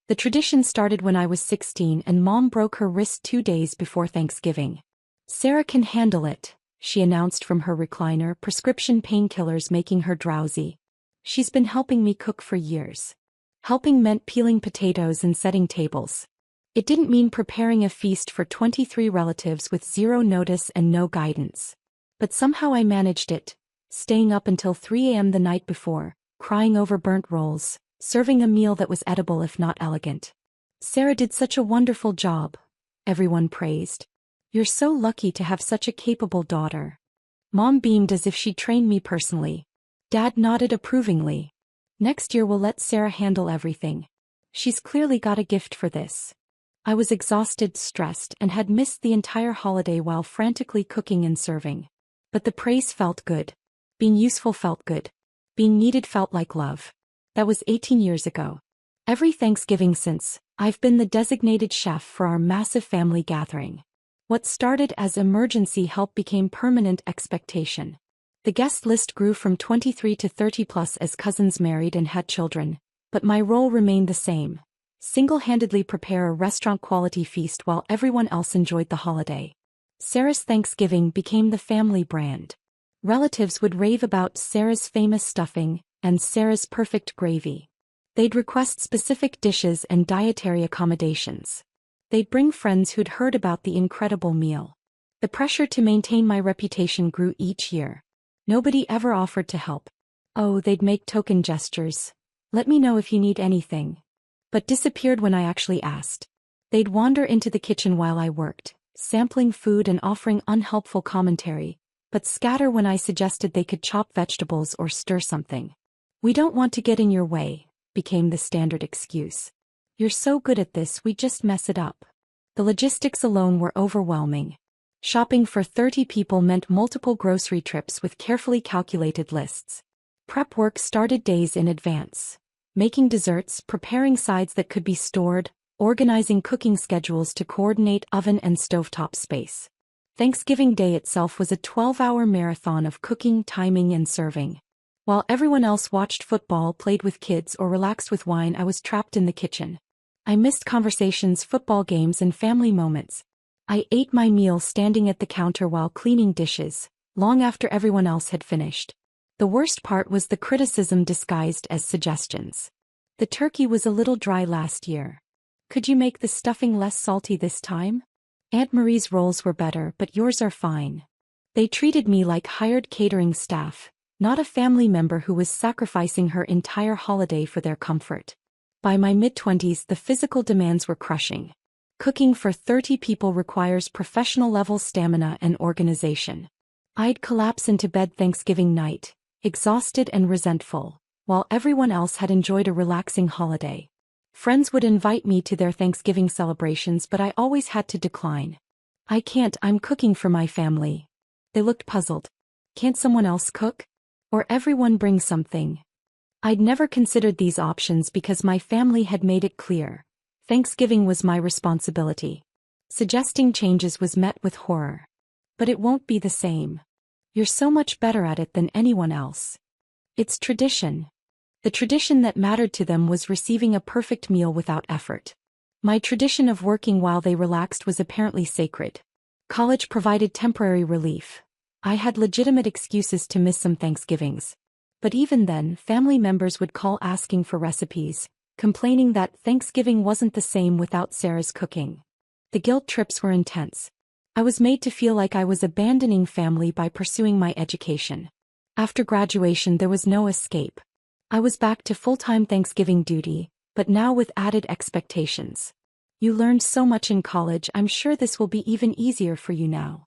The tradition started when I was 16 and Mom broke her wrist 2 days before Thanksgiving. "Sarah can handle it," she announced from her recliner, prescription painkillers making her drowsy. She's been helping me cook for years. Helping meant peeling potatoes and setting tables. It didn't mean preparing a feast for 23 relatives with zero notice and no guidance. But somehow I managed it, staying up until 3 a.m. the night before, crying over burnt rolls, serving a meal that was edible if not elegant. "Sarah did such a wonderful job," everyone praised. "You're so lucky to have such a capable daughter." Mom beamed as if she'd trained me personally. Dad nodded approvingly. "Next year we'll let Sarah handle everything. She's clearly got a gift for this." I was exhausted, stressed, and had missed the entire holiday while frantically cooking and serving. But the praise felt good. Being useful felt good. Being needed felt like love. That was 18 years ago. Every Thanksgiving since, I've been the designated chef for our massive family gathering. What started as emergency help became permanent expectation. The guest list grew from 23 to 30 plus as cousins married and had children, but my role remained the same. Single-handedly prepare a restaurant-quality feast while everyone else enjoyed the holiday. Sarah's Thanksgiving became the family brand. Relatives would rave about Sarah's famous stuffing and Sarah's perfect gravy. They'd request specific dishes and dietary accommodations. They'd bring friends who'd heard about the incredible meal. The pressure to maintain my reputation grew each year. Nobody ever offered to help. Oh, they'd make token gestures. "Let me know if you need anything." But disappeared when I actually asked. They'd wander into the kitchen while I worked, sampling food and offering unhelpful commentary, but scatter when I suggested they could chop vegetables or stir something. "We don't want to get in your way," became the standard excuse. "You're so good at this, we just mess it up." The logistics alone were overwhelming. Shopping for 30 people meant multiple grocery trips with carefully calculated lists. Prep work started days in advance. Making desserts, preparing sides that could be stored, organizing cooking schedules to coordinate oven and stovetop space. Thanksgiving Day itself was a 12-hour marathon of cooking, timing, and serving. While everyone else watched football, played with kids, or relaxed with wine, I was trapped in the kitchen. I missed conversations, football games, and family moments. I ate my meal standing at the counter while cleaning dishes, long after everyone else had finished. The worst part was the criticism disguised as suggestions. "The turkey was a little dry last year. Could you make the stuffing less salty this time? Aunt Marie's rolls were better, but yours are fine." They treated me like hired catering staff, not a family member who was sacrificing her entire holiday for their comfort. By my mid-20s, the physical demands were crushing. Cooking for 30 people requires professional-level stamina and organization. I'd collapse into bed Thanksgiving night, exhausted and resentful, while everyone else had enjoyed a relaxing holiday. Friends would invite me to their Thanksgiving celebrations, but I always had to decline. "I can't, I'm cooking for my family." They looked puzzled. "Can't someone else cook? Or everyone bring something?" I'd never considered these options because my family had made it clear. Thanksgiving was my responsibility. Suggesting changes was met with horror. "But it won't be the same. You're so much better at it than anyone else." It's tradition. The tradition that mattered to them was receiving a perfect meal without effort. My tradition of working while they relaxed was apparently sacred. College provided temporary relief. I had legitimate excuses to miss some Thanksgivings. But even then, family members would call asking for recipes, complaining that Thanksgiving wasn't the same without Sarah's cooking. The guilt trips were intense. I was made to feel like I was abandoning family by pursuing my education. After graduation, there was no escape. I was back to full-time Thanksgiving duty, but now with added expectations. "You learned so much in college, I'm sure this will be even easier for you now."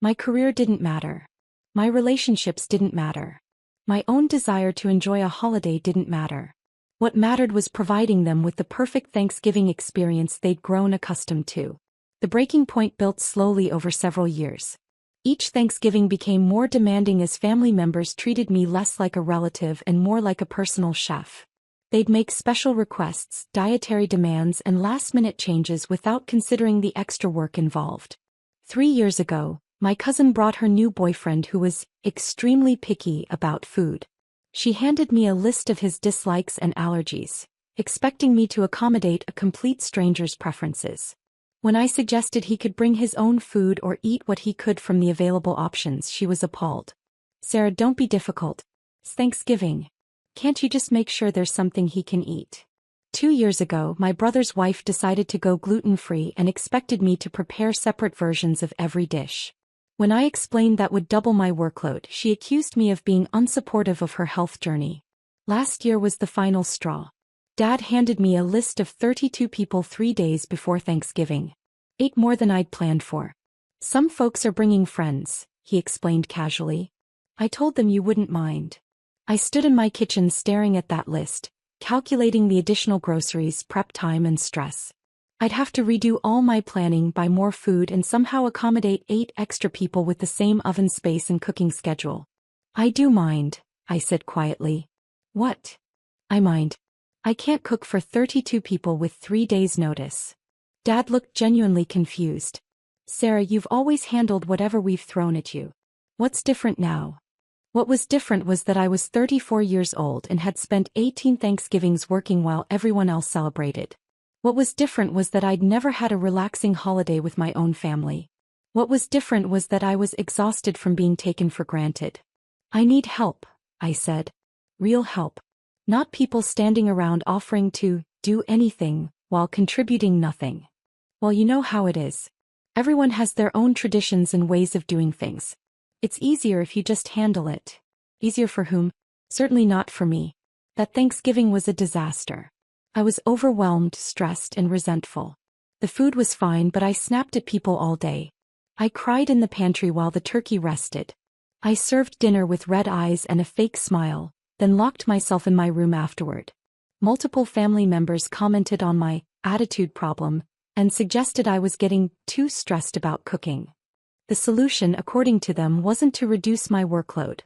My career didn't matter. My relationships didn't matter. My own desire to enjoy a holiday didn't matter. What mattered was providing them with the perfect Thanksgiving experience they'd grown accustomed to. The breaking point built slowly over several years. Each Thanksgiving became more demanding as family members treated me less like a relative and more like a personal chef. They'd make special requests, dietary demands, and last-minute changes without considering the extra work involved. 3 years ago, my cousin brought her new boyfriend who was extremely picky about food. She handed me a list of his dislikes and allergies, expecting me to accommodate a complete stranger's preferences. When I suggested he could bring his own food or eat what he could from the available options, she was appalled. "Sarah, don't be difficult. It's Thanksgiving. Can't you just make sure there's something he can eat?" 2 years ago, my brother's wife decided to go gluten-free and expected me to prepare separate versions of every dish. When I explained that would double my workload, she accused me of being unsupportive of her health journey. Last year was the final straw. Dad handed me a list of 32 people 3 days before Thanksgiving. 8 more than I'd planned for. "Some folks are bringing friends," he explained casually. "I told them you wouldn't mind." I stood in my kitchen staring at that list, calculating the additional groceries, prep time and stress. I'd have to redo all my planning, buy more food and somehow accommodate 8 extra people with the same oven space and cooking schedule. "I do mind," I said quietly. "What?" "I mind. I can't cook for 32 people with 3 days' notice." Dad looked genuinely confused. "Sarah, you've always handled whatever we've thrown at you. What's different now?" What was different was that I was 34 years old and had spent 18 Thanksgivings working while everyone else celebrated. What was different was that I'd never had a relaxing holiday with my own family. What was different was that I was exhausted from being taken for granted. "I need help," I said. "Real help. Not people standing around offering to do anything while contributing nothing." "Well, you know how it is. Everyone has their own traditions and ways of doing things. It's easier if you just handle it." Easier for whom? Certainly not for me. That Thanksgiving was a disaster. I was overwhelmed, stressed, and resentful. The food was fine, but I snapped at people all day. I cried in the pantry while the turkey rested. I served dinner with red eyes and a fake smile, then locked myself in my room afterward. Multiple family members commented on my attitude problem and suggested I was getting too stressed about cooking. The solution, according to them, wasn't to reduce my workload.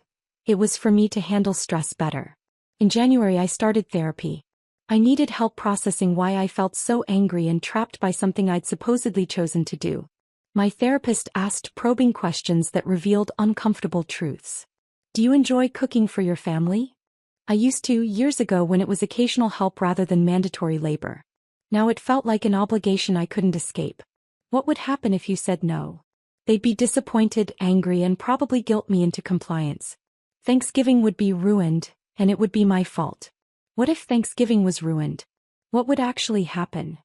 It was for me to handle stress better. In January, I started therapy. I needed help processing why I felt so angry and trapped by something I'd supposedly chosen to do. My therapist asked probing questions that revealed uncomfortable truths. "Do you enjoy cooking for your family?" I used to, years ago, when it was occasional help rather than mandatory labor. Now it felt like an obligation I couldn't escape. What would happen if you said no? They'd be disappointed, angry, and probably guilt me into compliance. Thanksgiving would be ruined, and it would be my fault. What if Thanksgiving was ruined? What would actually happen?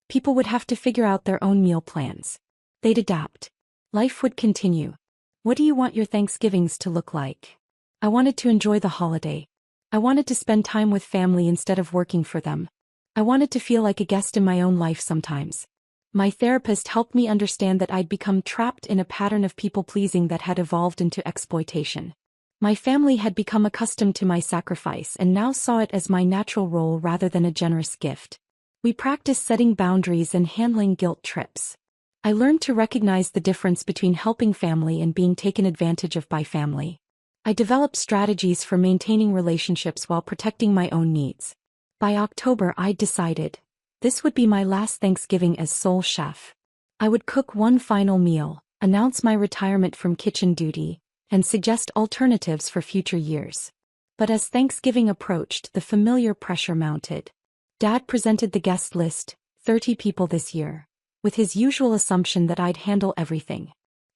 People would have to figure out their own meal plans. They'd adapt. Life would continue. What do you want your Thanksgivings to look like? I wanted to enjoy the holiday. I wanted to spend time with family instead of working for them. I wanted to feel like a guest in my own life sometimes. My therapist helped me understand that I'd become trapped in a pattern of people-pleasing that had evolved into exploitation. My family had become accustomed to my sacrifice and now saw it as my natural role rather than a generous gift. We practiced setting boundaries and handling guilt trips. I learned to recognize the difference between helping family and being taken advantage of by family. I developed strategies for maintaining relationships while protecting my own needs. By October, I'd decided this would be my last Thanksgiving as sole chef. I would cook one final meal, announce my retirement from kitchen duty, and suggest alternatives for future years. But as Thanksgiving approached, the familiar pressure mounted. Dad presented the guest list, 30 people this year, with his usual assumption that I'd handle everything.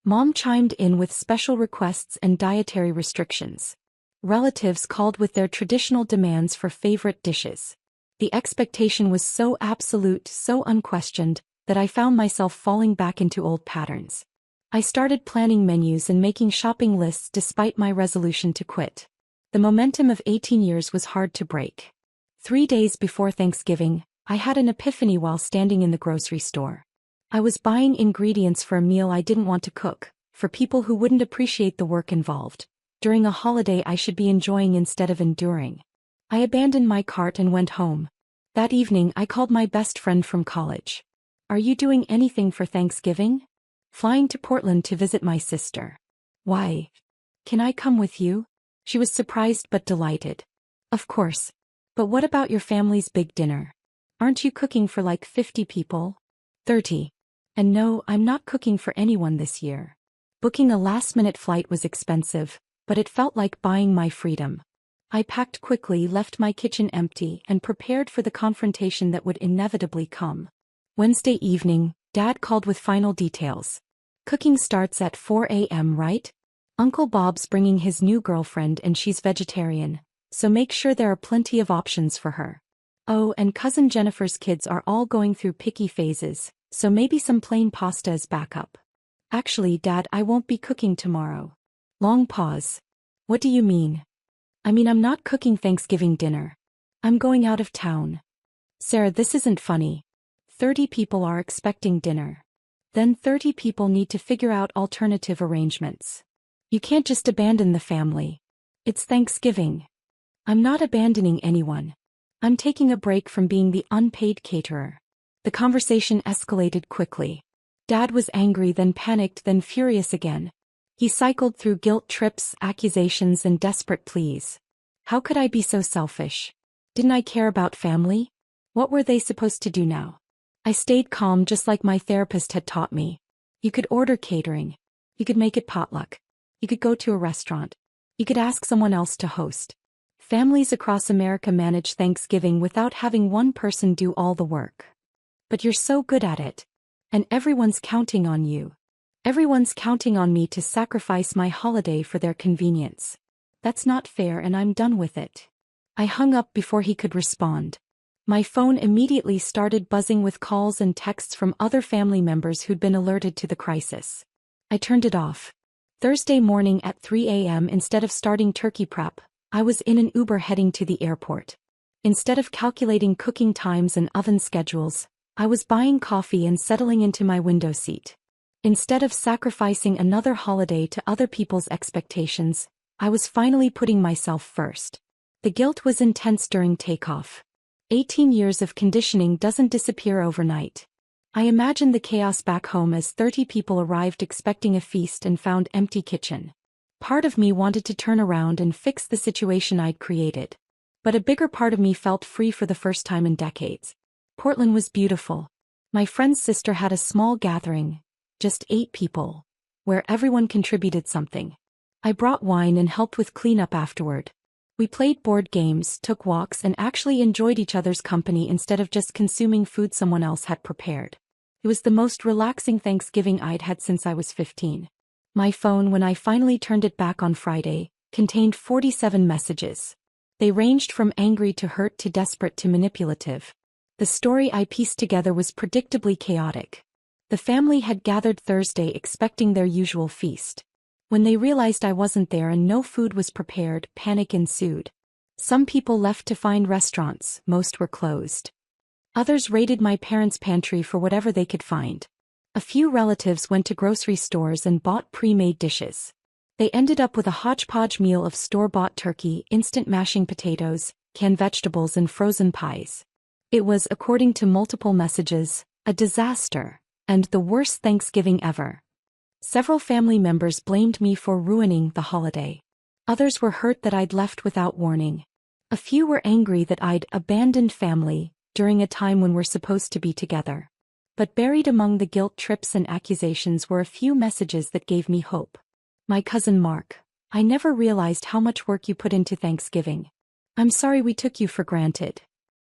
Mom chimed in with special requests and dietary restrictions. Relatives called with their traditional demands for favorite dishes. The expectation was so absolute, so unquestioned, that I found myself falling back into old patterns. I started planning menus and making shopping lists despite my resolution to quit. The momentum of 18 years was hard to break. 3 days before Thanksgiving, I had an epiphany while standing in the grocery store. I was buying ingredients for a meal I didn't want to cook, for people who wouldn't appreciate the work involved, during a holiday I should be enjoying instead of enduring. I abandoned my cart and went home. That evening I called my best friend from college. "Are you doing anything for Thanksgiving?" "Flying to Portland to visit my sister." "Why? Can I come with you?" She was surprised but delighted. "Of course. But what about your family's big dinner? Aren't you cooking for like 50 people? 30. And no, I'm not cooking for anyone this year." Booking a last-minute flight was expensive, but it felt like buying my freedom. I packed quickly, left my kitchen empty, and prepared for the confrontation that would inevitably come. Wednesday evening, Dad called with final details. Cooking starts at 4 a.m., right? Uncle Bob's bringing his new girlfriend and she's vegetarian, so make sure there are plenty of options for her. Oh, and Cousin Jennifer's kids are all going through picky phases, so maybe some plain pasta as backup. Actually, Dad, I won't be cooking tomorrow. Long pause. What do you mean? I mean, I'm not cooking Thanksgiving dinner. I'm going out of town. Sarah, this isn't funny. 30 people are expecting dinner. Then 30 people need to figure out alternative arrangements. You can't just abandon the family. It's Thanksgiving. I'm not abandoning anyone. I'm taking a break from being the unpaid caterer. The conversation escalated quickly. Dad was angry, then panicked, then furious again. He cycled through guilt trips, accusations, and desperate pleas. How could I be so selfish? Didn't I care about family? What were they supposed to do now? I stayed calm, just like my therapist had taught me. You could order catering. You could make it potluck. You could go to a restaurant. You could ask someone else to host. Families across America manage Thanksgiving without having one person do all the work. But you're so good at it. And everyone's counting on you. Everyone's counting on me to sacrifice my holiday for their convenience. That's not fair, and I'm done with it. I hung up before he could respond. My phone immediately started buzzing with calls and texts from other family members who'd been alerted to the crisis. I turned it off. Thursday morning at 3 a.m., instead of starting turkey prep, I was in an Uber heading to the airport. Instead of calculating cooking times and oven schedules, I was buying coffee and settling into my window seat. Instead of sacrificing another holiday to other people's expectations, I was finally putting myself first. The guilt was intense during takeoff. 18 years of conditioning doesn't disappear overnight. I imagined the chaos back home as 30 people arrived expecting a feast and found empty kitchen. Part of me wanted to turn around and fix the situation I'd created. But a bigger part of me felt free for the first time in decades. Portland was beautiful. My friend's sister had a small gathering, just 8 people, where everyone contributed something. I brought wine and helped with cleanup afterward. We played board games, took walks, and actually enjoyed each other's company instead of just consuming food someone else had prepared. It was the most relaxing Thanksgiving I'd had since I was 15. My phone, when I finally turned it back on Friday, contained 47 messages. They ranged from angry to hurt to desperate to manipulative. The story I pieced together was predictably chaotic. The family had gathered Thursday expecting their usual feast. When they realized I wasn't there and no food was prepared, panic ensued. Some people left to find restaurants, most were closed. Others raided my parents' pantry for whatever they could find. A few relatives went to grocery stores and bought pre-made dishes. They ended up with a hodgepodge meal of store-bought turkey, instant mashing potatoes, canned vegetables, and frozen pies. It was, according to multiple messages, a disaster, and the worst Thanksgiving ever. Several family members blamed me for ruining the holiday. Others were hurt that I'd left without warning. A few were angry that I'd abandoned family during a time when we're supposed to be together. But buried among the guilt trips and accusations were a few messages that gave me hope. My cousin Mark, I never realized how much work you put into Thanksgiving. I'm sorry we took you for granted.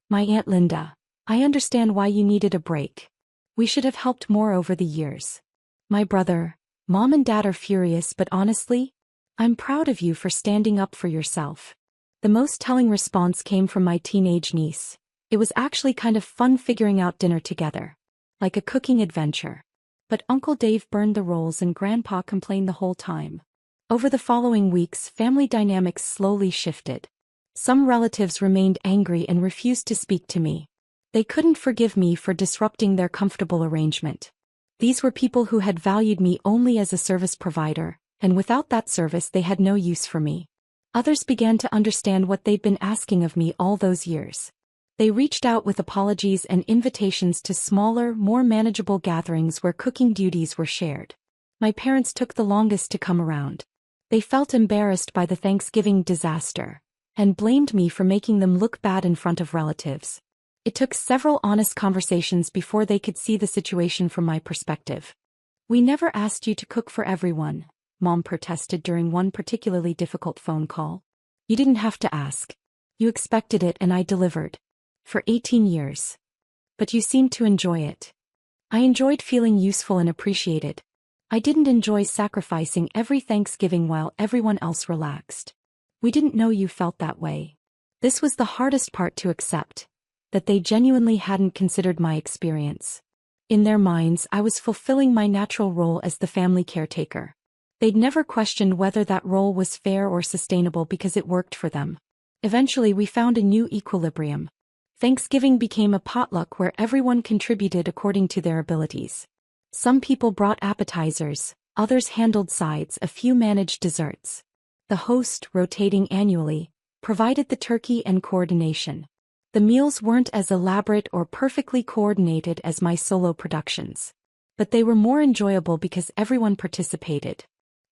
My Aunt Linda, I understand why you needed a break. We should have helped more over the years. My brother, Mom and Dad are furious, but honestly, I'm proud of you for standing up for yourself. The most telling response came from my teenage niece. It was actually kind of fun figuring out dinner together. Like a cooking adventure. But Uncle Dave burned the rolls and Grandpa complained the whole time. Over the following weeks, family dynamics slowly shifted. Some relatives remained angry and refused to speak to me. They couldn't forgive me for disrupting their comfortable arrangement. These were people who had valued me only as a service provider, and without that service they had no use for me. Others began to understand what they'd been asking of me all those years. They reached out with apologies and invitations to smaller, more manageable gatherings where cooking duties were shared. My parents took the longest to come around. They felt embarrassed by the Thanksgiving disaster, and blamed me for making them look bad in front of relatives. It took several honest conversations before they could see the situation from my perspective. We never asked you to cook for everyone, Mom protested during one particularly difficult phone call. You didn't have to ask. You expected it and I delivered. For 18 years. But you seemed to enjoy it. I enjoyed feeling useful and appreciated. I didn't enjoy sacrificing every Thanksgiving while everyone else relaxed. We didn't know you felt that way. This was the hardest part to accept, that they genuinely hadn't considered my experience. In their minds, I was fulfilling my natural role as the family caretaker. They'd never questioned whether that role was fair or sustainable because it worked for them. Eventually, we found a new equilibrium. Thanksgiving became a potluck where everyone contributed according to their abilities. Some people brought appetizers, others handled sides, a few managed desserts. The host, rotating annually, provided the turkey and coordination. The meals weren't as elaborate or perfectly coordinated as my solo productions. But they were more enjoyable because everyone participated.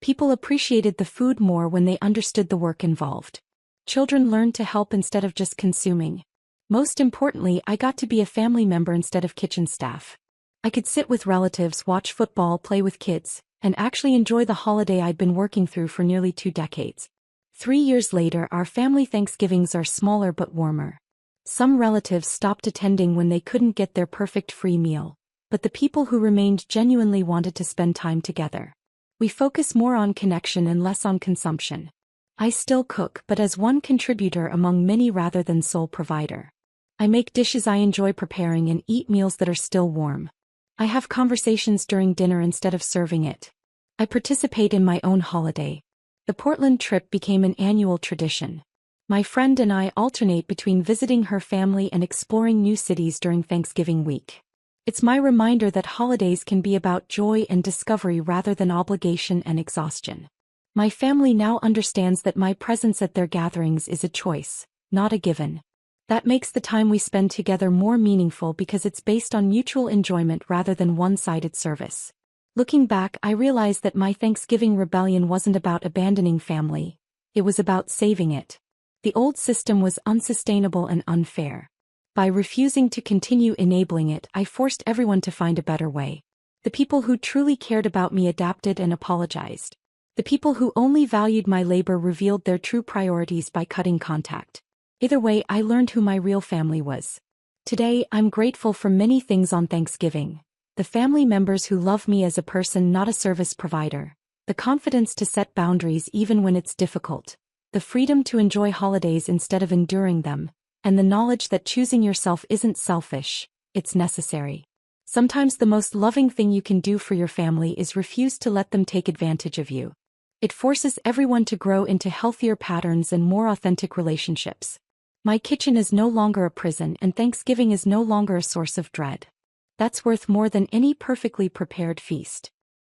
People appreciated the food more when they understood the work involved. Children learned to help instead of just consuming. Most importantly, I got to be a family member instead of kitchen staff. I could sit with relatives, watch football, play with kids, and actually enjoy the holiday I'd been working through for nearly 2 decades. 3 years later, our family Thanksgivings are smaller but warmer. Some relatives stopped attending when they couldn't get their perfect free meal, but the people who remained genuinely wanted to spend time together. We focus more on connection and less on consumption. I still cook, but as one contributor among many rather than sole provider. I make dishes I enjoy preparing and eat meals that are still warm. I have conversations during dinner instead of serving it. I participate in my own holiday. The Portland trip became an annual tradition. My friend and I alternate between visiting her family and exploring new cities during Thanksgiving week. It's my reminder that holidays can be about joy and discovery rather than obligation and exhaustion. My family now understands that my presence at their gatherings is a choice, not a given. That makes the time we spend together more meaningful because it's based on mutual enjoyment rather than one-sided service. Looking back, I realized that my Thanksgiving rebellion wasn't about abandoning family. It was about saving it. The old system was unsustainable and unfair. By refusing to continue enabling it, I forced everyone to find a better way. The people who truly cared about me adapted and apologized. The people who only valued my labor revealed their true priorities by cutting contact. Either way, I learned who my real family was. Today, I'm grateful for many things on Thanksgiving. The family members who love me as a person, not a service provider. The confidence to set boundaries even when it's difficult. The freedom to enjoy holidays instead of enduring them. And the knowledge that choosing yourself isn't selfish, it's necessary. Sometimes the most loving thing you can do for your family is refuse to let them take advantage of you. It forces everyone to grow into healthier patterns and more authentic relationships. My kitchen is no longer a prison and Thanksgiving is no longer a source of dread. That's worth more than any perfectly prepared feast.